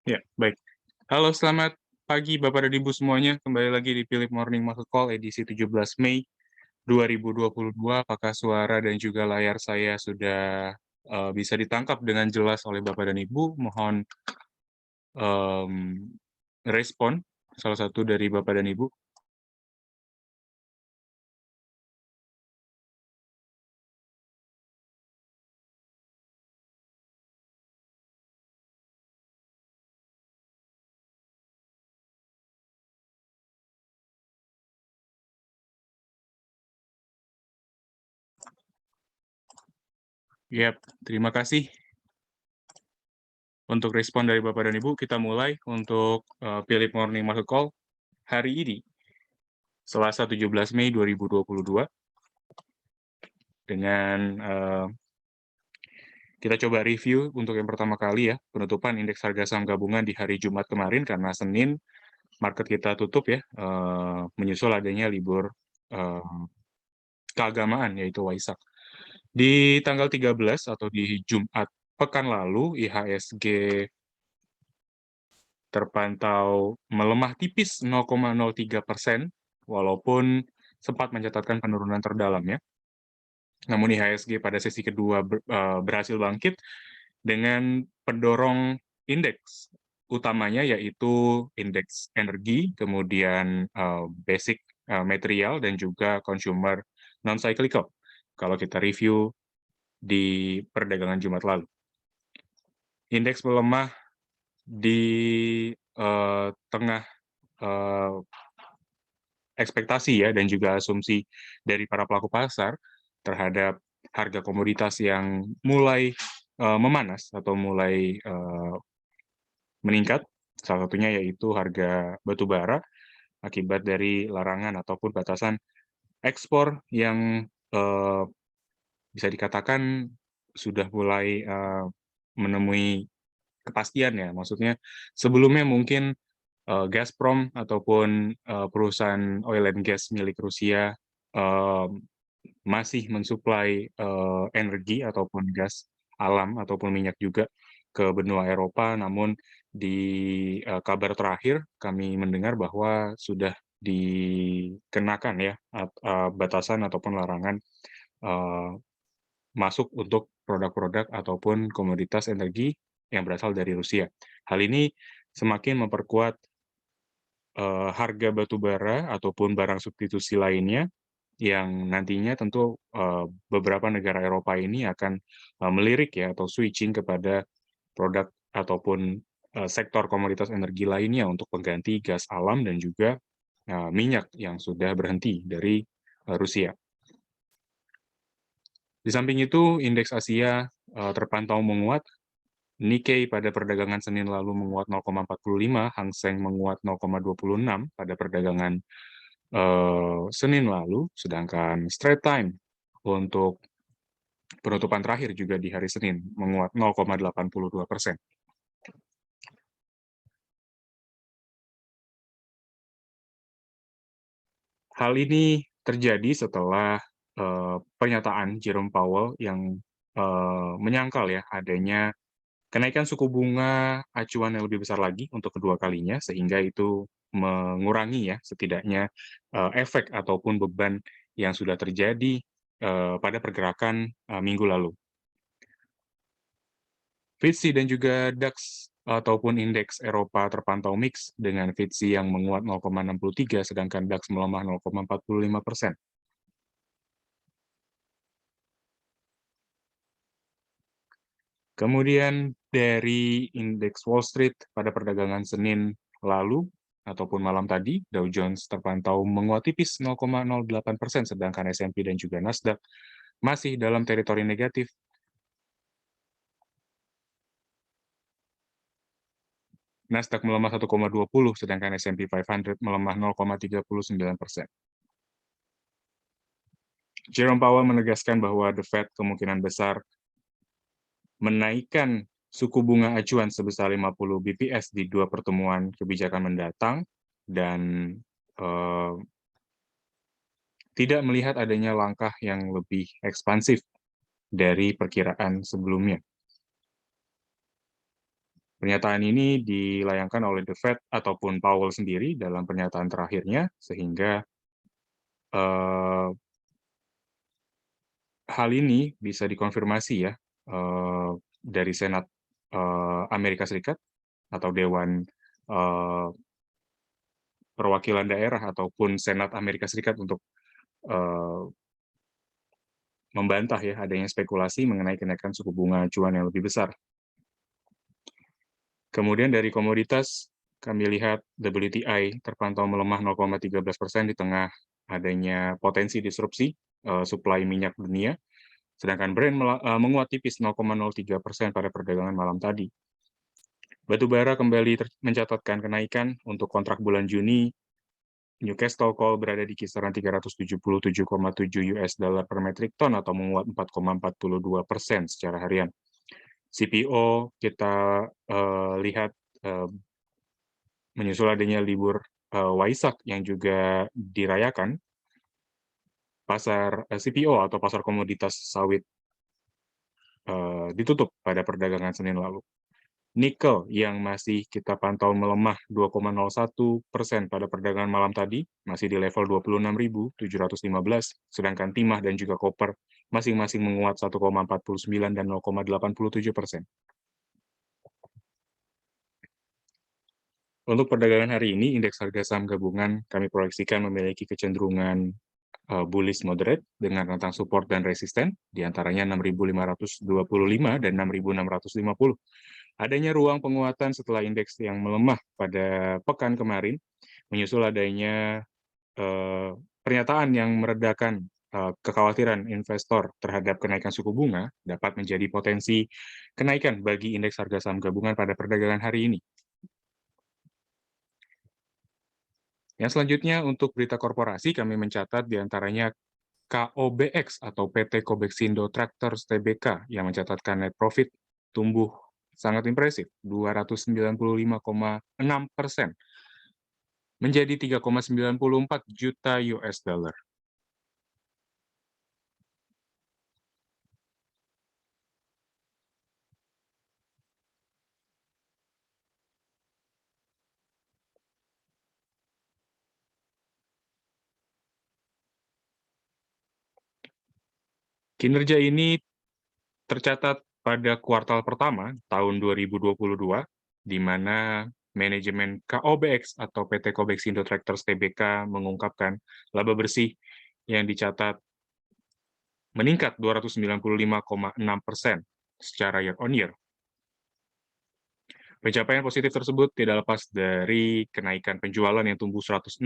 Ya, baik. Halo, selamat pagi Bapak dan Ibu semuanya. Kembali lagi di Philip Morning Market Call edisi 17 Mei 2022. Apakah suara dan juga layar saya sudah bisa ditangkap dengan jelas oleh Bapak dan Ibu? Mohon respon salah satu dari Bapak dan Ibu. Ya, terima kasih untuk respon dari Bapak dan Ibu. Kita mulai untuk Philip Morning Market Call hari ini, Selasa 17 Mei 2022, dengan kita coba review untuk yang pertama kali ya, penutupan indeks harga saham gabungan di hari Jumat kemarin karena Senin market kita tutup ya, menyusul adanya libur keagamaan yaitu Waisak. Di tanggal 13 atau di Jumat pekan lalu, IHSG terpantau melemah tipis 0,03%, walaupun sempat mencatatkan penurunan terdalam ya. Namun IHSG pada sesi kedua berhasil bangkit dengan pendorong indeks utamanya yaitu indeks energi, kemudian basic material, dan juga consumer non-cyclical, kalau kita review di perdagangan Jumat lalu. Indeks melemah di tengah ekspektasi ya, dan juga asumsi dari para pelaku pasar terhadap harga komoditas yang mulai memanas atau mulai meningkat, salah satunya yaitu harga batu bara akibat dari larangan ataupun batasan ekspor yang bisa dikatakan sudah mulai menemui kepastian ya. Maksudnya sebelumnya mungkin Gazprom ataupun perusahaan oil and gas milik Rusia masih mensuplai energi ataupun gas alam ataupun minyak juga ke benua Eropa, namun di kabar terakhir kami mendengar bahwa sudah dikenakan ya batasan ataupun larangan masuk untuk produk-produk ataupun komoditas energi yang berasal dari Rusia. Hal ini semakin memperkuat harga batu bara ataupun barang substitusi lainnya yang nantinya tentu beberapa negara Eropa ini akan melirik ya atau switching kepada produk ataupun sektor komoditas energi lainnya untuk pengganti gas alam dan juga minyak yang sudah berhenti dari Rusia. Di samping itu, indeks Asia terpantau menguat. Nikkei pada perdagangan Senin lalu menguat 0,45, Hang Seng menguat 0,26 pada perdagangan Senin lalu, sedangkan straight time untuk penutupan terakhir juga di hari Senin menguat 0,82%. Hal ini terjadi setelah pernyataan Jerome Powell yang menyangkal ya adanya kenaikan suku bunga acuan yang lebih besar lagi untuk kedua kalinya, sehingga itu mengurangi ya setidaknya efek ataupun beban yang sudah terjadi pada pergerakan minggu lalu. FTSE dan juga DAX ataupun indeks Eropa terpantau mix dengan FTSE yang menguat 0,63 sedangkan DAX melemah 0,45%. Kemudian dari indeks Wall Street pada perdagangan Senin lalu ataupun malam tadi, Dow Jones terpantau menguat tipis 0,08%, sedangkan S&P dan juga Nasdaq masih dalam teritori negatif. Nasdaq melemah 1,20, sedangkan S&P 500 melemah 0,39%. Jerome Powell menegaskan bahwa The Fed kemungkinan besar menaikkan suku bunga acuan sebesar 50 BPS di dua pertemuan kebijakan mendatang dan tidak melihat adanya langkah yang lebih ekspansif dari perkiraan sebelumnya. Pernyataan ini dilayangkan oleh The Fed ataupun Powell sendiri dalam pernyataan terakhirnya, sehingga hal ini bisa dikonfirmasi ya dari Senat Amerika Serikat atau Dewan Perwakilan Daerah ataupun Senat Amerika Serikat untuk membantah ya adanya spekulasi mengenai kenaikan suku bunga acuan yang lebih besar. Kemudian dari komoditas, kami lihat WTI terpantau melemah 0,13% di tengah adanya potensi disrupsi suplai minyak dunia, sedangkan Brent menguat tipis 0,03% pada perdagangan malam tadi. Batubara kembali mencatatkan kenaikan untuk kontrak bulan Juni. Newcastle Coal berada di kisaran 377,7 US dollar per metric ton atau menguat 4,42% secara harian. CPO kita lihat menyusul adanya libur Waisak yang juga dirayakan, pasar CPO atau pasar komoditas sawit ditutup pada perdagangan Senin lalu. Nikel yang masih kita pantau melemah 2,01% pada perdagangan malam tadi, masih di level 26.715, sedangkan timah dan juga koper masing-masing menguat 1,49 dan 0,87%. Untuk perdagangan hari ini, indeks harga saham gabungan kami proyeksikan memiliki kecenderungan bullish moderate dengan rentang support dan resisten, diantaranya 6.525 dan 6.650. Adanya ruang penguatan setelah indeks yang melemah pada pekan kemarin, menyusul adanya pernyataan yang meredakan kekhawatiran investor terhadap kenaikan suku bunga dapat menjadi potensi kenaikan bagi indeks harga saham gabungan pada perdagangan hari ini. Yang selanjutnya untuk berita korporasi kami mencatat diantaranya KOBX atau PT Kobexindo Tractors Tbk yang mencatatkan net profit tumbuh sangat impresif, 295,6% menjadi 3,94 juta US dollar. Kinerja ini tercatat pada kuartal pertama tahun 2022, di mana manajemen KOBX atau PT Kobexindo Tractors Tbk mengungkapkan laba bersih yang dicatat meningkat 295,6% secara year-on-year. Pencapaian positif tersebut tidak lepas dari kenaikan penjualan yang tumbuh 106,23%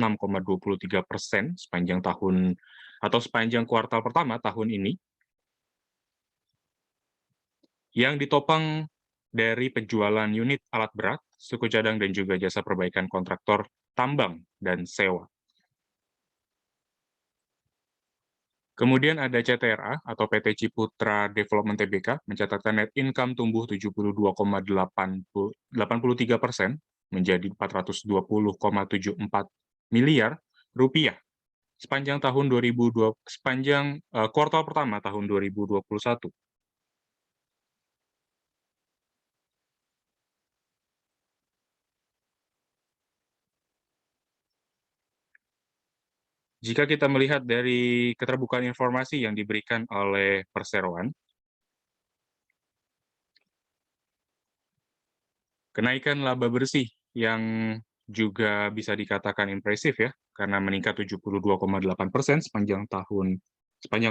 sepanjang tahun atau sepanjang kuartal pertama tahun ini, yang ditopang dari penjualan unit alat berat, suku cadang, dan juga jasa perbaikan kontraktor tambang dan sewa. Kemudian ada CTRA atau PT Ciputra Development Tbk mencatatkan net income tumbuh 72,83% menjadi 420,74 miliar rupiah sepanjang kuartal pertama tahun 2021. Jika kita melihat dari keterbukaan informasi yang diberikan oleh perseroan, kenaikan laba bersih yang juga bisa dikatakan impresif ya, karena meningkat 72,8% sepanjang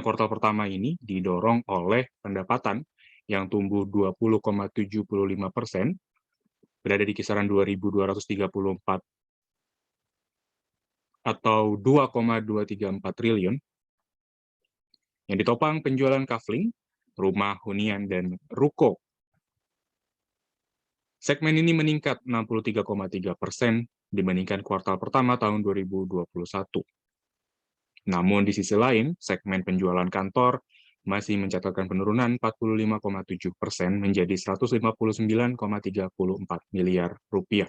kuartal pertama ini didorong oleh pendapatan yang tumbuh 20,75%, berada di kisaran 2.234 atau 2,234 triliun, yang ditopang penjualan kafling, rumah hunian, dan ruko. Segmen ini meningkat 63,3% dibandingkan kuartal pertama tahun 2021. Namun di sisi lain, segmen penjualan kantor masih mencatatkan penurunan 45,7% menjadi 159,34 miliar rupiah.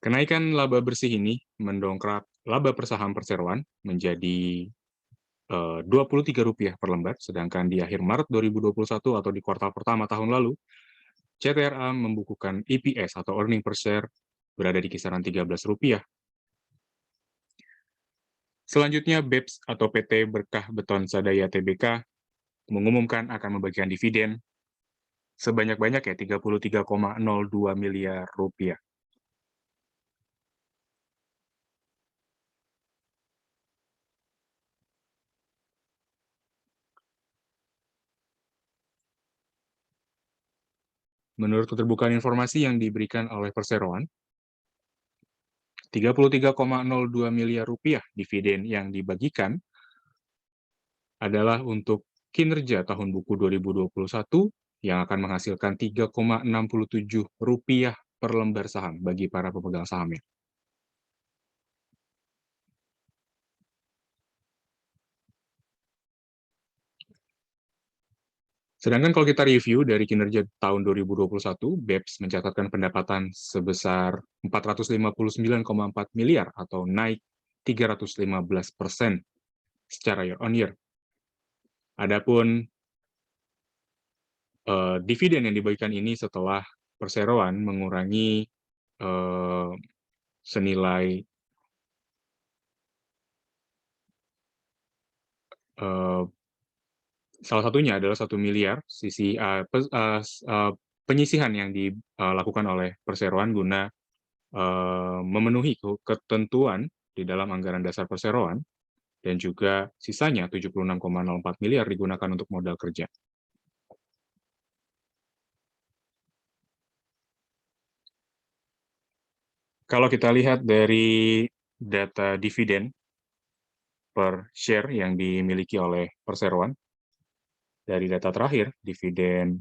Kenaikan laba bersih ini mendongkrak laba per saham perseroan menjadi Rp23 per lembar, sedangkan di akhir Maret 2021 atau di kuartal pertama tahun lalu, CTRA membukukan EPS atau earning per share berada di kisaran Rp13. Selanjutnya, BEPS atau PT Berkah Beton Sadaya Tbk mengumumkan akan membagikan dividen sebanyak-banyak ya Rp33,02 miliar. Menurut keterbukaan informasi yang diberikan oleh Perseroan, Rp33,02 miliar dividen yang dibagikan adalah untuk kinerja tahun buku 2021 yang akan menghasilkan Rp3,67 per lembar saham bagi para pemegang sahamnya. Sedangkan kalau kita review dari kinerja tahun 2021, BEPS mencatatkan pendapatan sebesar Rp459,4 miliar atau naik 315% secara year on year. Adapun dividen yang dibagikan ini setelah Perseroan mengurangi senilai salah satunya adalah 1 miliar penyisihan yang dilakukan oleh Perseroan guna memenuhi ketentuan di dalam anggaran dasar Perseroan, dan juga sisanya 76,04 miliar digunakan untuk modal kerja. Kalau kita lihat dari data dividen per share yang dimiliki oleh Perseroan, dari data terakhir, dividen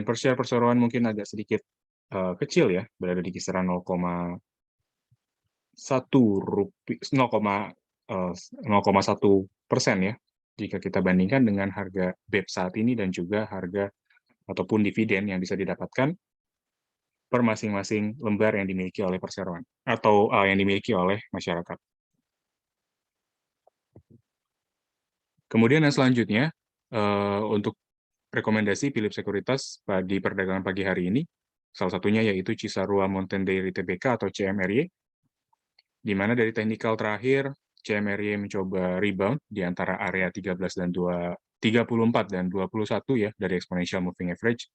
per share Perseroan mungkin agak sedikit kecil ya, berada di kisaran 0,1% ya, jika kita bandingkan dengan harga BEPS saat ini dan juga harga ataupun dividen yang bisa didapatkan per masing-masing lembar yang dimiliki oleh Perseroan atau yang dimiliki oleh masyarakat. Kemudian yang selanjutnya, untuk rekomendasi Philips Sekuritas di perdagangan pagi hari ini, salah satunya yaitu Cisarua Mountain Dairy Tbk atau CMRY, di mana dari teknikal terakhir, CMRY mencoba rebound di antara area 34 dan 21 ya, dari exponential moving average,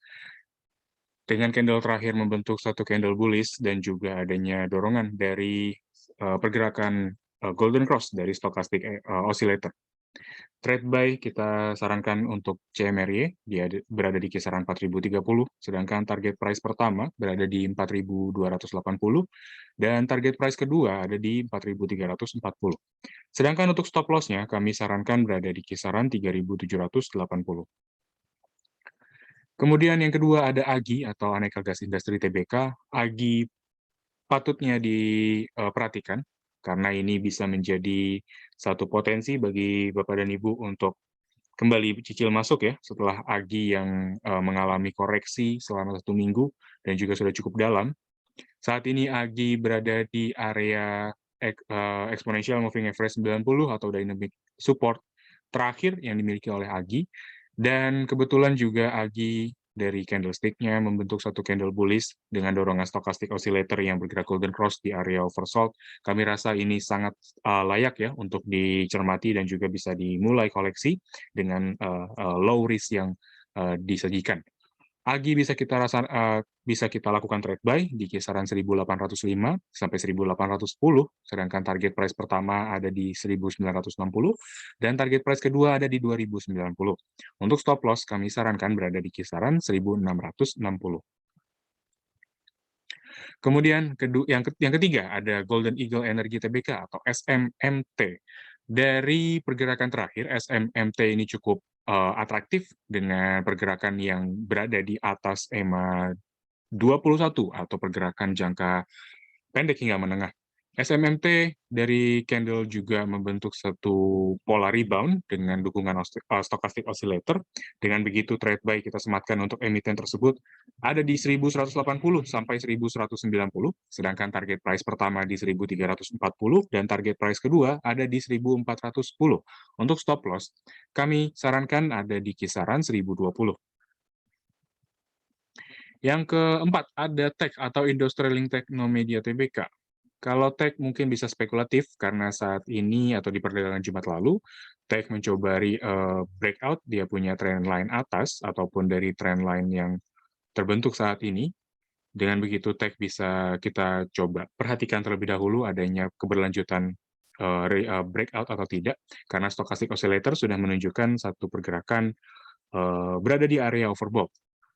dengan candle terakhir membentuk satu candle bullish dan juga adanya dorongan dari pergerakan golden cross dari stochastic oscillator. Trade buy kita sarankan untuk CMRY, dia berada di kisaran 4.030, sedangkan target price pertama berada di 4.280, dan target price kedua ada di 4.340. Sedangkan untuk stop loss-nya, kami sarankan berada di kisaran 3.780. Kemudian yang kedua ada AGI atau Aneka Gas Industri Tbk. AGI patutnya diperhatikan, karena ini bisa menjadi satu potensi bagi Bapak dan Ibu untuk kembali cicil masuk ya, setelah AGI yang mengalami koreksi selama 1 minggu dan juga sudah cukup dalam. Saat ini AGI berada di area exponential moving average 90 atau dynamic support terakhir yang dimiliki oleh AGI, dan kebetulan juga AGI dari candlestick-nya membentuk satu candle bullish dengan dorongan stochastic oscillator yang bergerak golden cross di area oversold. Kami rasa ini sangat layak ya untuk dicermati dan juga bisa dimulai koleksi dengan low risk yang disajikan. AGI bisa kita lakukan trade buy di kisaran 1.805 sampai 1.810, sedangkan target price pertama ada di 1.960 dan target price kedua ada di 2.090. Untuk stop loss kami sarankan berada di kisaran 1.660. Kemudian yang ketiga ada Golden Eagle Energy Tbk atau SMMT. Dari pergerakan terakhir, SMMT ini cukup atraktif dengan pergerakan yang berada di atas EMA 21 atau pergerakan jangka pendek hingga menengah. SMMT dari candle juga membentuk satu pola rebound dengan dukungan stochastic oscillator. Dengan begitu trade buy kita sematkan untuk emiten tersebut ada di 1180 sampai 1190, sedangkan target price pertama di 1340 dan target price kedua ada di 1410. Untuk stop loss, kami sarankan ada di kisaran 1020. Yang keempat, ada tech atau Industrial Technomedia Tbk. Kalau tech mungkin bisa spekulatif karena saat ini atau di perdagangan Jumat lalu, tech mencoba breakout, dia punya trend line atas ataupun dari trend line yang terbentuk saat ini. Dengan begitu tech bisa kita coba perhatikan terlebih dahulu adanya keberlanjutan breakout atau tidak, karena stochastic oscillator sudah menunjukkan satu pergerakan berada di area overbought.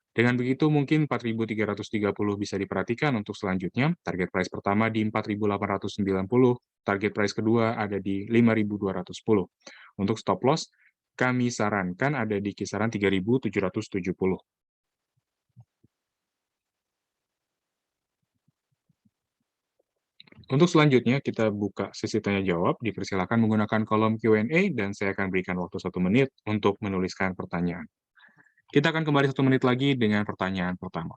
Dengan begitu, mungkin 4.330 bisa diperhatikan untuk selanjutnya. Target price pertama di 4.890, target price kedua ada di 5.210. Untuk stop loss, kami sarankan ada di kisaran 3.770. Untuk selanjutnya, kita buka sesi tanya-jawab. Dipersilakan menggunakan kolom Q&A, dan saya akan berikan waktu 1 menit untuk menuliskan pertanyaan. Kita akan kembali 1 menit lagi dengan pertanyaan pertama.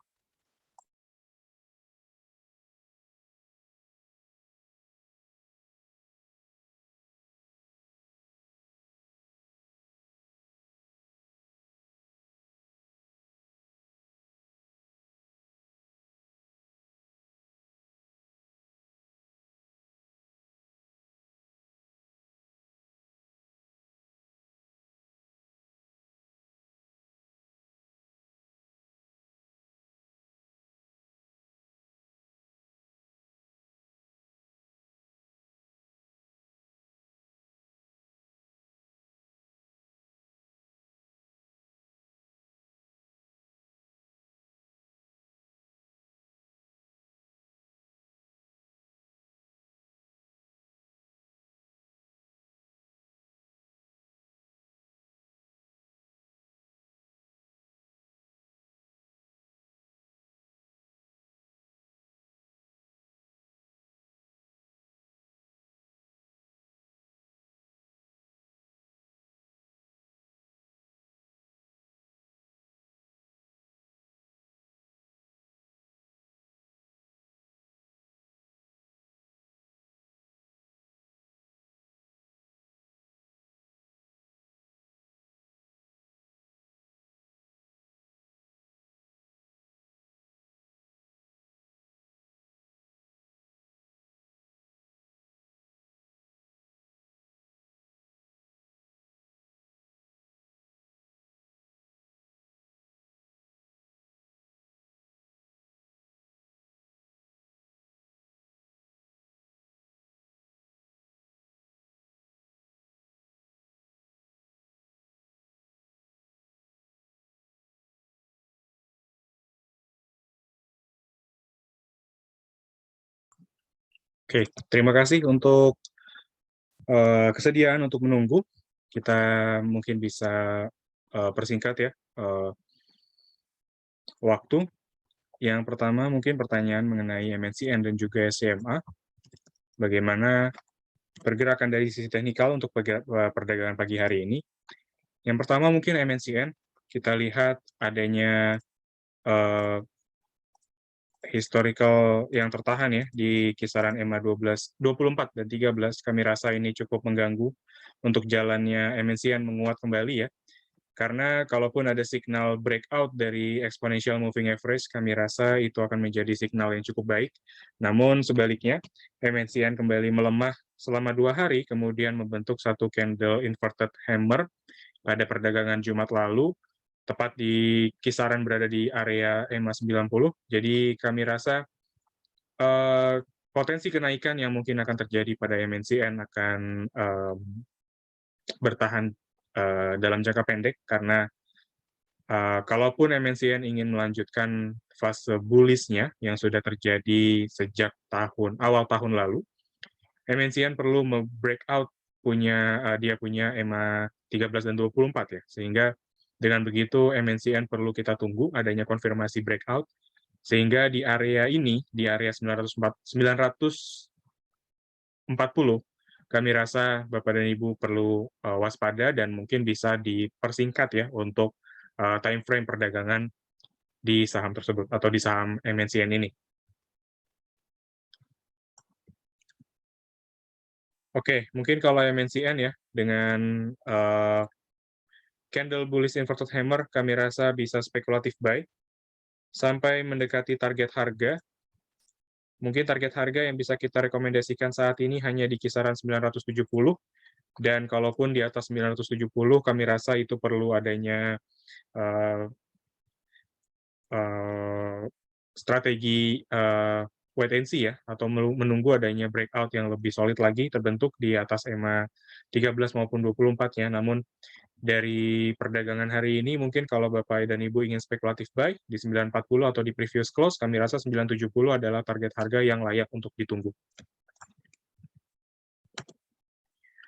Oke, terima kasih untuk kesediaan untuk menunggu. Kita mungkin bisa persingkat ya waktu. Yang pertama mungkin pertanyaan mengenai MNCN dan juga SCMA. Bagaimana pergerakan dari sisi teknikal untuk perdagangan pagi hari ini. Yang pertama mungkin MNCN, kita lihat adanya historical yang tertahan ya di kisaran EMA 24 dan 13. Kami rasa ini cukup mengganggu untuk jalannya MNCN menguat kembali ya. Karena kalaupun ada signal breakout dari exponential moving average, kami rasa itu akan menjadi signal yang cukup baik. Namun sebaliknya, MNCN kembali melemah selama 2 hari, kemudian membentuk satu candle inverted hammer pada perdagangan Jumat lalu, tepat di kisaran berada di area EMA 90. Jadi kami rasa potensi kenaikan yang mungkin akan terjadi pada MNCN akan bertahan dalam jangka pendek, karena kalaupun MNCN ingin melanjutkan fase bullish-nya yang sudah terjadi sejak awal tahun lalu, MNCN perlu breakout dia punya EMA 13 dan 24 ya, sehingga dengan begitu MNCN perlu kita tunggu adanya konfirmasi breakout, sehingga di area ini, di area 900 kami rasa Bapak dan Ibu perlu waspada dan mungkin bisa dipersingkat ya untuk time frame perdagangan di saham tersebut atau di saham MNCN ini. Oke, mungkin kalau MNCN ya, dengan candle bullish inverted hammer, kami rasa bisa spekulatif buy sampai mendekati target harga. Mungkin target harga yang bisa kita rekomendasikan saat ini hanya di kisaran 970, dan kalaupun di atas 970, kami rasa itu perlu adanya strategi wait and see ya, atau menunggu adanya breakout yang lebih solid lagi terbentuk di atas EMA 13 maupun 24 ya. Namun dari perdagangan hari ini mungkin kalau Bapak dan Ibu ingin spekulatif buy di 940 atau di previous close, kami rasa 970 adalah target harga yang layak untuk ditunggu.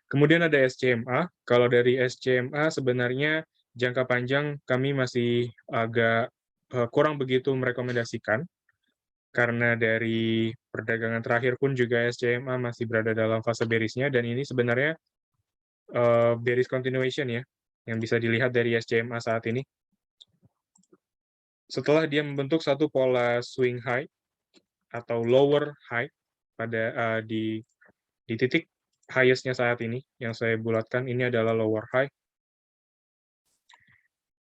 Kemudian ada SCMA. Kalau dari SCMA sebenarnya jangka panjang kami masih agak kurang begitu merekomendasikan, karena dari perdagangan terakhir pun juga SCMA masih berada dalam fase bearish-nya, dan ini sebenarnya bearish continuation ya, yang bisa dilihat dari SCMA saat ini. Setelah dia membentuk satu pola swing high atau lower high pada di titik highest-nya saat ini, yang saya bulatkan ini adalah lower high.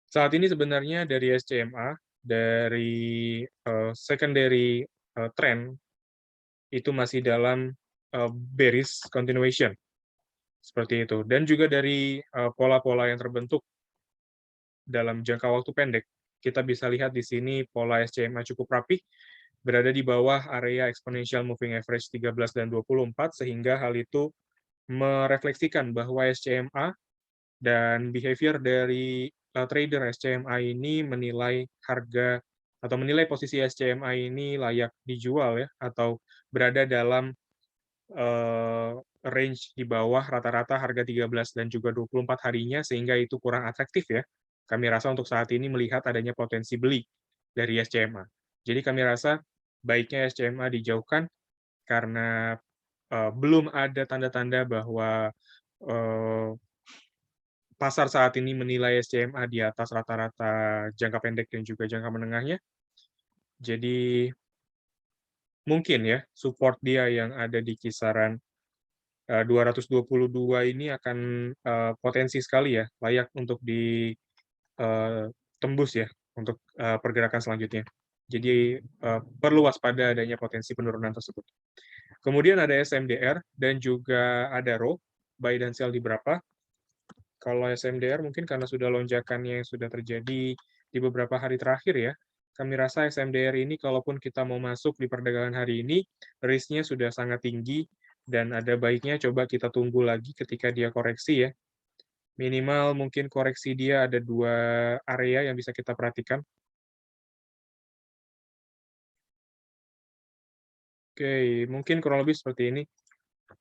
Saat ini sebenarnya dari SCMA, dari secondary trend, itu masih dalam bearish continuation. Seperti itu. Dan juga dari pola-pola yang terbentuk dalam jangka waktu pendek, kita bisa lihat di sini pola SCMA cukup rapi, berada di bawah area exponential moving average 13 dan 24, sehingga hal itu merefleksikan bahwa SCMA dan behavior dari trader SCMA ini menilai harga atau menilai posisi SCMA ini layak dijual ya, atau berada dalam range di bawah rata-rata harga 13 dan juga 24 harinya, sehingga itu kurang atraktif ya. Kami rasa untuk saat ini melihat adanya potensi beli dari SCMA. Jadi kami rasa baiknya SCMA dijauhkan karena belum ada tanda-tanda bahwa pasar saat ini menilai SCMA di atas rata-rata jangka pendek dan juga jangka menengahnya. Jadi mungkin ya support dia yang ada di kisaran 222 ini akan potensi sekali ya, layak untuk ditembus ya untuk pergerakan selanjutnya. Jadi perlu waspada adanya potensi penurunan tersebut. Kemudian ada SMDR dan juga ada RO, buy dan sell di berapa. Kalau SMDR mungkin karena sudah lonjakannya yang sudah terjadi di beberapa hari terakhir ya, kami rasa SMDR ini kalaupun kita mau masuk di perdagangan hari ini, risk-nya sudah sangat tinggi, dan ada baiknya coba kita tunggu lagi ketika dia koreksi ya. Minimal mungkin koreksi dia ada 2 area yang bisa kita perhatikan. Oke, mungkin kurang lebih seperti ini.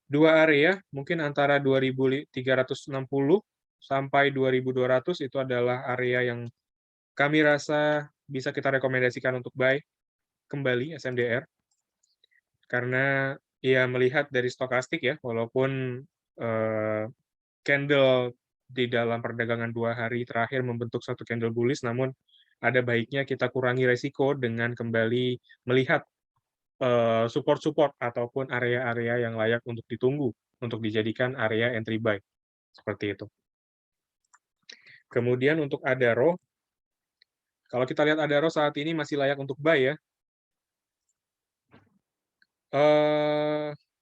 2 area, mungkin antara 2.360 sampai 2.200 itu adalah area yang kami rasa bisa kita rekomendasikan untuk buy kembali SMDR. Karena ya melihat dari stokastik ya, walaupun candle di dalam perdagangan 2 hari terakhir membentuk satu candle bullish, namun ada baiknya kita kurangi resiko dengan kembali melihat support-support ataupun area-area yang layak untuk ditunggu, untuk dijadikan area entry buy, seperti itu. Kemudian untuk Adaro, kalau kita lihat Adaro saat ini masih layak untuk buy ya.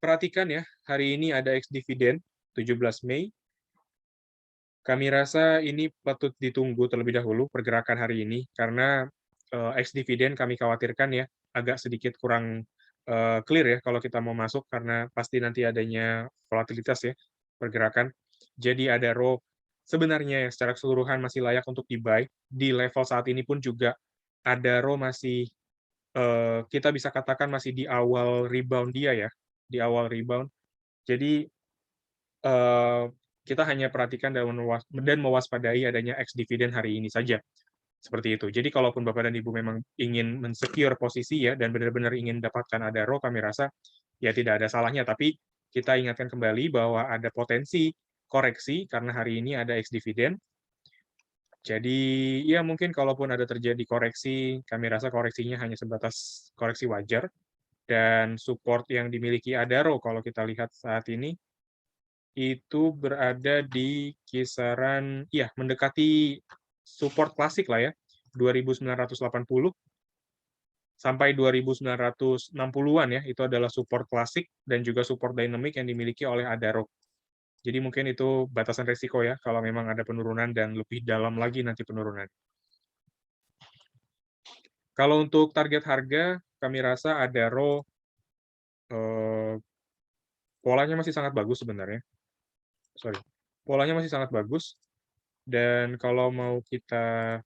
Perhatikan ya, hari ini ada ex-dividend 17 Mei. Kami rasa ini patut ditunggu terlebih dahulu pergerakan hari ini, karena ex-dividend kami khawatirkan ya, agak sedikit kurang clear ya kalau kita mau masuk, karena pasti nanti adanya volatilitas ya, pergerakan. Jadi ada RO sebenarnya ya, secara keseluruhan masih layak untuk di-buy. Di level saat ini pun juga ada RO masih, kita bisa katakan masih di awal rebound dia ya, di awal rebound. Jadi, kita hanya perhatikan dan mewaspadai adanya ex-dividend hari ini saja, seperti itu. Jadi kalaupun Bapak dan Ibu memang ingin men-secure posisi ya, dan benar-benar ingin dapatkan Adaro, kami rasa ya tidak ada salahnya, tapi kita ingatkan kembali bahwa ada potensi koreksi karena hari ini ada ex-dividend. Jadi, ya mungkin kalaupun ada terjadi koreksi, kami rasa koreksinya hanya sebatas koreksi wajar, dan support yang dimiliki Adaro kalau kita lihat saat ini, itu berada di kisaran, ya mendekati support klasik lah ya, 2.980 sampai 2.960-an ya, itu adalah support klasik dan juga support dynamic yang dimiliki oleh Adaro. Jadi mungkin itu batasan resiko ya, kalau memang ada penurunan dan lebih dalam lagi nanti penurunan. Kalau untuk target harga, kami rasa Adaro eh, polanya masih sangat bagus sebenarnya. Sorry, polanya masih sangat bagus. Dan kalau mau kita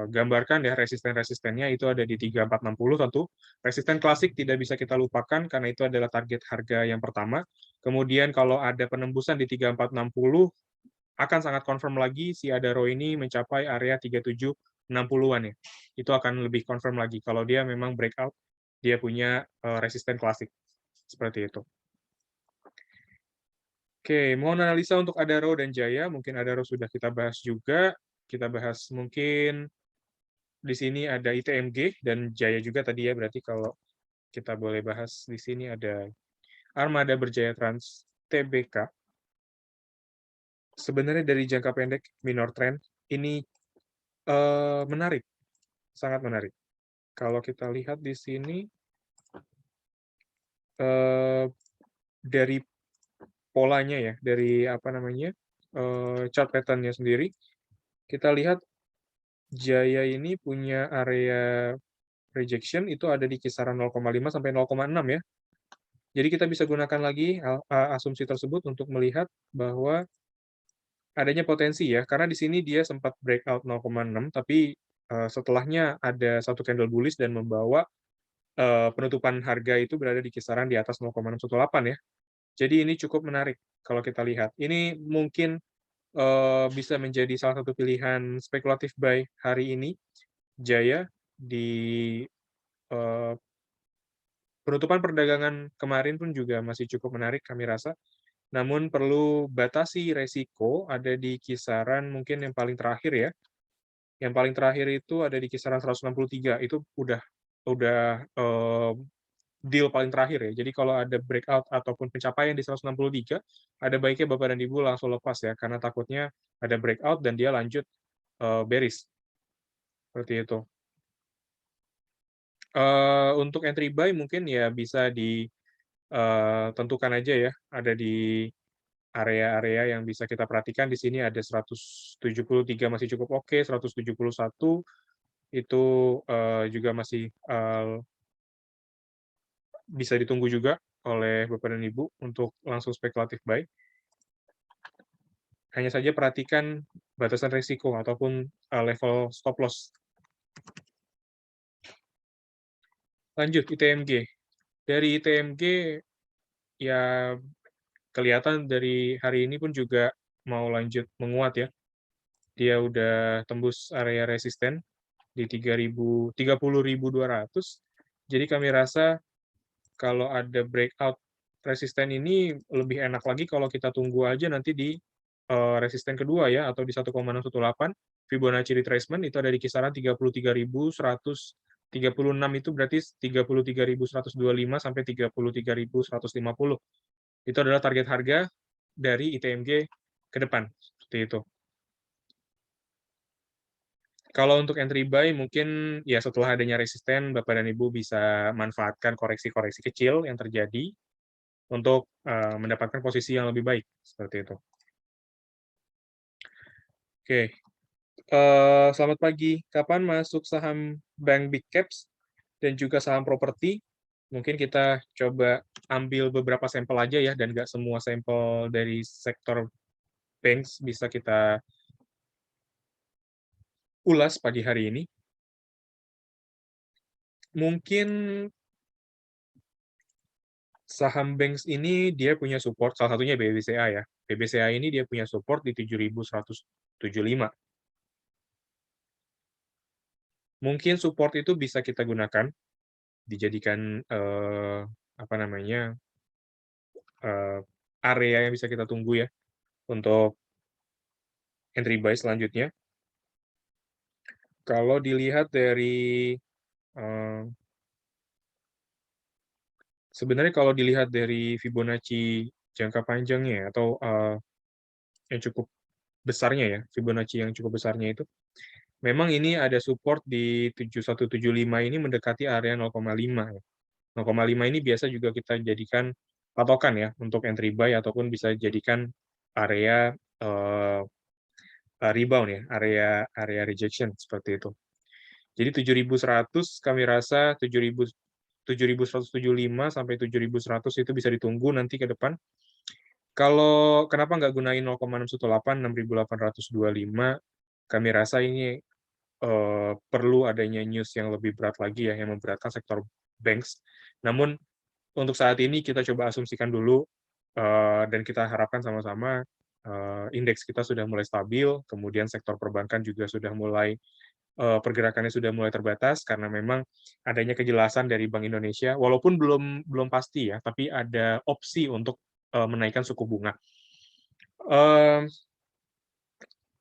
gambarkan ya resisten-resistennya itu ada di 3460 tentu. Resisten klasik tidak bisa kita lupakan karena itu adalah target harga yang pertama. Kemudian kalau ada penembusan di 3460 akan sangat confirm lagi si Adaro ini mencapai area 3760-an ya. Itu akan lebih confirm lagi kalau dia memang breakout, dia punya resisten klasik. Seperti itu. Oke, mohon analisa untuk Adaro dan Jaya. Mungkin Adaro sudah kita bahas juga. Kita bahas mungkin di sini ada ITMG dan Jaya juga tadi ya, berarti kalau kita boleh bahas di sini ada Armada Berjaya Trans TBK. Sebenarnya dari jangka pendek minor trend ini menarik, sangat menarik. Kalau kita lihat di sini eh, dari polanya ya, dari apa namanya chart pattern-nya sendiri, kita lihat Jaya ini punya area rejection itu ada di kisaran 0,5 sampai 0,6 ya. Jadi kita bisa gunakan lagi asumsi tersebut untuk melihat bahwa adanya potensi ya, karena di sini dia sempat breakout 0,6, tapi setelahnya ada satu candle bullish dan membawa penutupan harga itu berada di kisaran di atas 0,618 ya. Jadi ini cukup menarik kalau kita lihat. Ini mungkin bisa menjadi salah satu pilihan spekulatif buy hari ini, Jaya, di eh, penutupan perdagangan kemarin pun juga masih cukup menarik kami rasa. Namun perlu batasi resiko ada di kisaran mungkin yang paling terakhir ya. Yang paling terakhir itu ada di kisaran 163. Itu udah deal paling terakhir ya. Jadi kalau ada breakout ataupun pencapaian di 163, ada baiknya Bapak dan Ibu langsung lepas ya karena takutnya ada breakout dan dia lanjut bearish. Seperti itu. Untuk entry buy mungkin ya bisa ditentukan aja ya, ada di area-area yang bisa kita perhatikan di sini ada 173 masih cukup oke, 171 itu juga masih bisa ditunggu juga oleh Bapak dan Ibu untuk langsung spekulatif buy. Hanya saja perhatikan batasan risiko ataupun level stop loss. Lanjut ITMG. Dari ITMG ya kelihatan dari hari ini pun juga mau lanjut menguat ya. Dia udah tembus area resisten di 30.200. Jadi kami rasa kalau ada breakout resisten ini lebih enak lagi kalau kita tunggu aja nanti di resisten kedua ya atau di 1,618 Fibonacci retracement itu ada di kisaran 33.136 itu berarti 33.125 sampai 33.150. Itu adalah target harga dari ITMG ke depan seperti itu. Kalau untuk entry buy mungkin ya setelah adanya resisten Bapak dan Ibu bisa manfaatkan koreksi-koreksi kecil yang terjadi untuk mendapatkan posisi yang lebih baik seperti itu. Oke, selamat pagi. Kapan masuk saham bank big caps dan juga saham properti? Mungkin kita coba ambil beberapa sampel aja ya, dan nggak semua sampel dari sektor banks bisa kita ulas pagi hari ini. Mungkin saham banks ini dia punya support, salah satunya BBCA ya. BBCA ini dia punya support di 7.175. Mungkin support itu bisa kita gunakan, dijadikan apa namanya area yang bisa kita tunggu ya untuk entry buy selanjutnya. Kalau dilihat dari sebenarnya kalau dilihat dari Fibonacci jangka panjangnya atau yang cukup besarnya ya, Fibonacci yang cukup besarnya itu, memang ini ada support di 7175 ini mendekati area 0,5 ya. 0,5 ini biasa juga kita jadikan patokan ya untuk entry buy ataupun bisa jadikan area rebound ya, area rejection seperti itu. Jadi 7.100 kami rasa 7.175 sampai 7.100 itu bisa ditunggu nanti ke depan. Kalau kenapa nggak gunain 0,618, 6.825, kami rasa ini perlu adanya news yang lebih berat lagi ya, yang memberatkan sektor banks. Namun untuk saat ini kita coba asumsikan dulu dan kita harapkan sama-sama indeks kita sudah mulai stabil, kemudian sektor perbankan juga sudah mulai pergerakannya sudah mulai terbatas karena memang adanya kejelasan dari Bank Indonesia, walaupun belum pasti ya, tapi ada opsi untuk menaikkan suku bunga.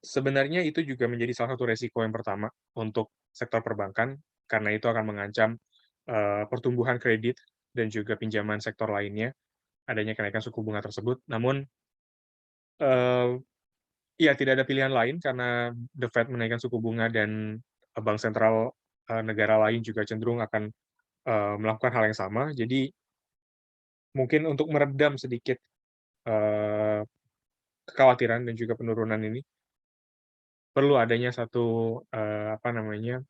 Sebenarnya itu juga menjadi salah satu resiko yang pertama untuk sektor perbankan, karena itu akan mengancam pertumbuhan kredit dan juga pinjaman sektor lainnya, adanya kenaikan suku bunga tersebut. Namun, ya tidak ada pilihan lain karena The Fed menaikkan suku bunga dan bank sentral negara lain juga cenderung akan melakukan hal yang sama. Jadi mungkin untuk meredam sedikit eee, kekhawatiran dan juga penurunan ini, perlu adanya satu, apa namanya,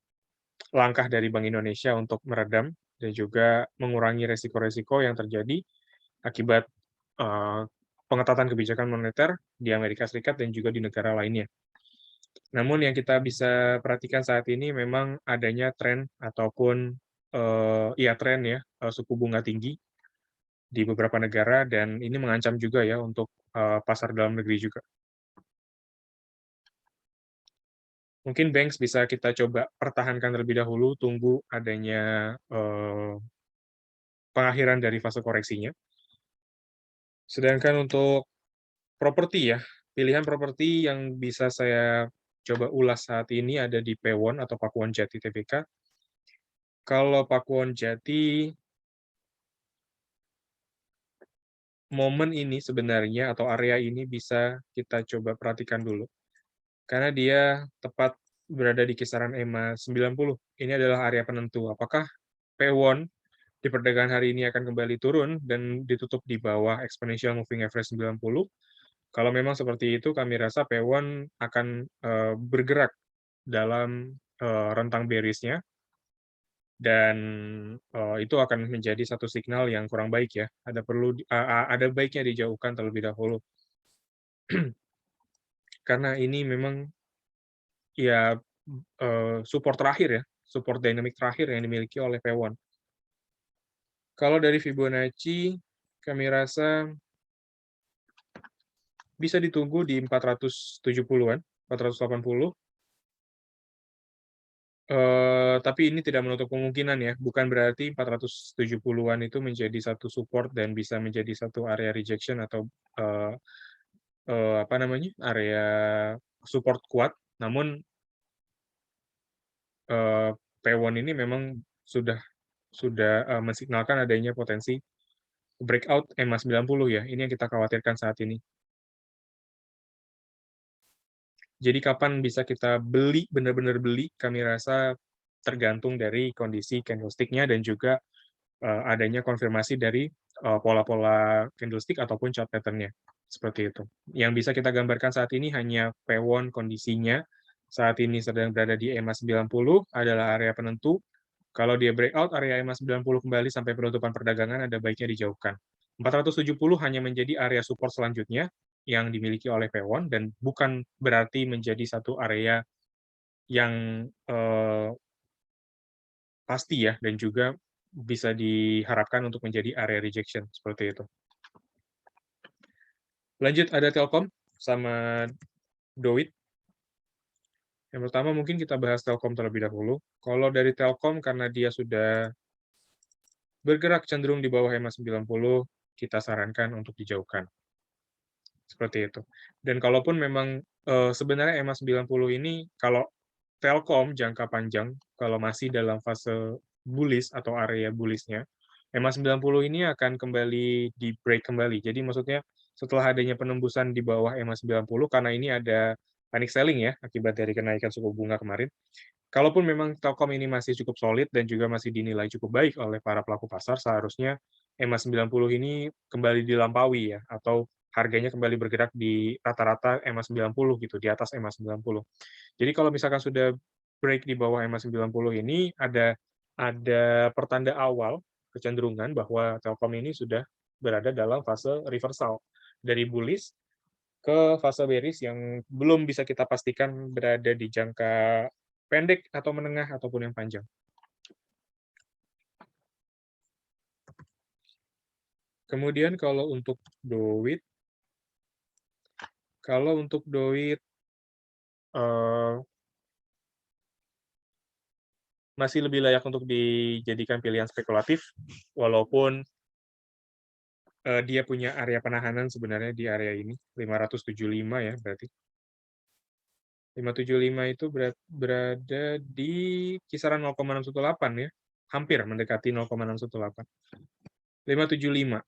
langkah dari Bank Indonesia untuk meredam dan juga mengurangi resiko-resiko yang terjadi akibat, eee, pengetatan kebijakan moneter di Amerika Serikat dan juga di negara lainnya. Namun yang kita bisa perhatikan saat ini memang adanya tren ataupun, iya tren ya, suku bunga tinggi di beberapa negara dan ini mengancam juga ya untuk, pasar dalam negeri juga. Mungkin banks bisa kita coba pertahankan terlebih dahulu, tunggu adanya, pengakhiran dari fase koreksinya. Sedangkan untuk properti ya, pilihan properti yang bisa saya coba ulas saat ini ada di Pewon atau Pakuwon Jati Tbk. Kalau Pakuwon Jati, momen ini sebenarnya atau area ini bisa kita coba perhatikan dulu, karena dia tepat berada di kisaran EMA 90. Ini adalah area penentu. Apakah Pewon di perdagangan hari ini akan kembali turun dan ditutup di bawah exponential moving average 90? Kalau memang seperti itu, kami rasa Pewon akan bergerak dalam rentang bearish-nya dan itu akan menjadi satu signal yang kurang baik ya. Ada baiknya dijauhkan terlebih dahulu. Karena ini memang ya support terakhir ya, support dynamic terakhir yang dimiliki oleh Pewon. Kalau dari Fibonacci, kami rasa bisa ditunggu di 470-an, 480. Tapi ini tidak menutup kemungkinan ya, bukan berarti 470-an itu menjadi satu support dan bisa menjadi satu area rejection atau, eee apa namanya, area support kuat. Namun, Pewon ini memang sudah mensignalkan adanya potensi breakout EMA 90 ya, ini yang kita khawatirkan saat ini. Jadi kapan bisa kita beli, benar-benar beli, kami rasa tergantung dari kondisi candlestick-nya dan juga adanya konfirmasi dari pola-pola candlestick ataupun chart pattern-nya, seperti itu. Yang bisa kita gambarkan saat ini hanya Pewon kondisinya saat ini sedang berada di EMA 90 adalah area penentu. Kalau dia breakout area EMA 90 kembali sampai penutupan perdagangan, ada baiknya dijauhkan. 470 hanya menjadi area support selanjutnya yang dimiliki oleh Pewon dan bukan berarti menjadi satu area yang pasti ya dan juga bisa diharapkan untuk menjadi area rejection, seperti itu. Lanjut ada Telkom sama Doit. Yang pertama mungkin kita bahas Telkom terlebih dahulu. Kalau dari Telkom karena dia sudah bergerak cenderung di bawah EMA 90, kita sarankan untuk dijauhkan. Seperti itu. Dan kalaupun memang sebenarnya EMA 90 ini kalau Telkom jangka panjang, kalau masih dalam fase bullish atau area bullish-nya, EMA 90 ini akan kembali di-break kembali. Jadi maksudnya setelah adanya penembusan di bawah EMA 90, karena ini ada panic selling ya, akibat dari kenaikan suku bunga kemarin. Kalaupun memang Telkom ini masih cukup solid dan juga masih dinilai cukup baik oleh para pelaku pasar, seharusnya EMA 90 ini kembali dilampaui ya, atau harganya kembali bergerak di rata-rata EMA 90 gitu, di atas EMA 90. Jadi kalau misalkan sudah break di bawah EMA 90 ini, ada pertanda awal kecenderungan bahwa Telkom ini sudah berada dalam fase reversal dari bullish ke fase bearish yang belum bisa kita pastikan berada di jangka pendek atau menengah ataupun yang panjang. Kemudian kalau untuk DOIT masih lebih layak untuk dijadikan pilihan spekulatif, walaupun dia punya area penahanan sebenarnya di area ini, 575 ya berarti. 575 itu berada di kisaran 0,618 ya, hampir mendekati 0,618. 575